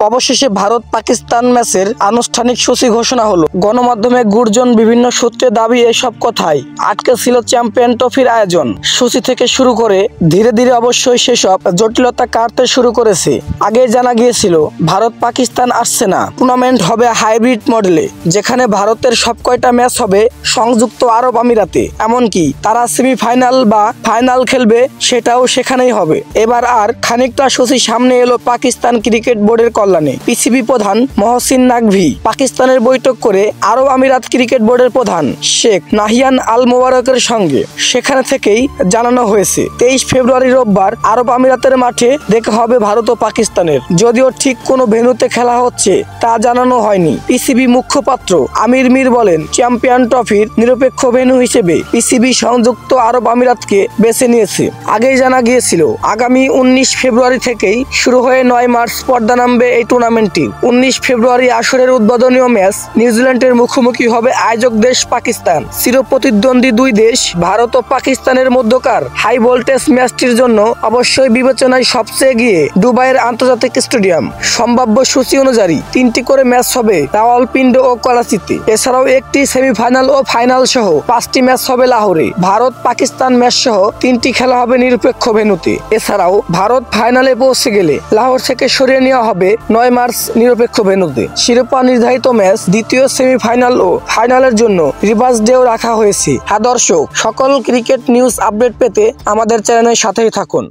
অবশেষে ভারত পাকিস্তান ম্যাচের আনুষ্ঠানিক সূচি ঘোষণা হলো। গণমাধ্যমে গুঞ্জন, বিভিন্ন সূত্রে দাবি এসব কথাই আটকে ছিল চ্যাম্পিয়ন ট্রফির আয়োজন। সূচি থেকে শুরু করে ধীরে ধীরে অবশ্যই সেসব জটিলতা কাটতে শুরু করেছে। আগে জানা গিয়েছিল ভারত পাকিস্তান আসছে না, টুর্নামেন্ট হবে হাইব্রিড মডেলে, যেখানে ভারতের সব কয়টা ম্যাচ হবে সংযুক্ত আরব আমিরাতে, এমনকি তারা সেমিফাইনাল বা ফাইনাল খেলবে সেটাও সেখানেই হবে। এবার আর খানিকটা সূচি সামনে এলো পাকিস্তান ক্রিকেট বোর্ডের কল্যাণে। পিসিবি প্রধান মহসিন নাকভি পাকিস্তানের বৈঠক করে আরব আমিরাত ক্রিকেট বোর্ডের প্রধান শেখ নাহিয়ান আল মোবারকের সঙ্গে। সেখানে থেকেই জানানো হয়েছে 23 ফেব্রুয়ারি রোববার আরব আমিরাতের মাঠে দেখা হবে ভারত ও পাকিস্তানের। যদিও ঠিক কোন ভেন্যুতে খেলা হচ্ছে তা জানানো হয়নি। পিসিবি মুখপাত্র আমির মির বলেন, চ্যাম্পিয়ন ট্রফির নিরপেক্ষ ভেন্যু হিসেবে পিসিবি সংযুক্ত আরব আমিরাতকে বেছে নিয়েছে। আগেই জানা গিয়েছিল আগামী 19 ফেব্রুয়ারি থেকেই শুরু হয়ে 9 মার্চ পর্দা নামবে এই টুর্নামেন্টটি। 19 ফেব্রুয়ারি আসরের উদ্বোধনীয় ম্যাচ নিউজিল্যান্ডের মুখোমুখি হবে আয়োজক দেশ পাকিস্তান। চিরপ্রতিদ্বন্দ্বী দুই দেশ ভারত ও পাকিস্তানের মধ্যকার হাই ভোল্টেজ ম্যাচটির জন্য অবশ্যই বিবেচনায় সবচেয়ে এগিয়ে দুবাইয়ের আন্তর্জাতিক স্টেডিয়াম। সম্ভাব্য সূচি অনুযায়ী 3টি করে ম্যাচ হবে রাওয়ালপিন্ডি ও করাচিতে। এছাড়াও একটি সেমিফাইনাল ও ফাইনাল সহ 5টি ম্যাচ হবে লাহোরে। ভারত পাকিস্তান ম্যাচ সহ 3টি খেলা হবে নিরপেক্ষ ভেন্যুতে। এছাড়াও ভারত ফাইনালে পৌঁছে গেলে লাহোর থেকে সরিয়ে নেওয়া হবে 9 মার্চ নিরপেক্ষ ভেন্যুতে। শিরোপা নির্ধারিত ম্যাচ, দ্বিতীয় সেমিফাইনাল ও ফাইনালের জন্য রিভার্স ডেও রাখা হয়েছে। দর্শক, সকল ক্রিকেট নিউজ আপডেট পেতে আমাদের চ্যানেলের সাথেই থাকুন।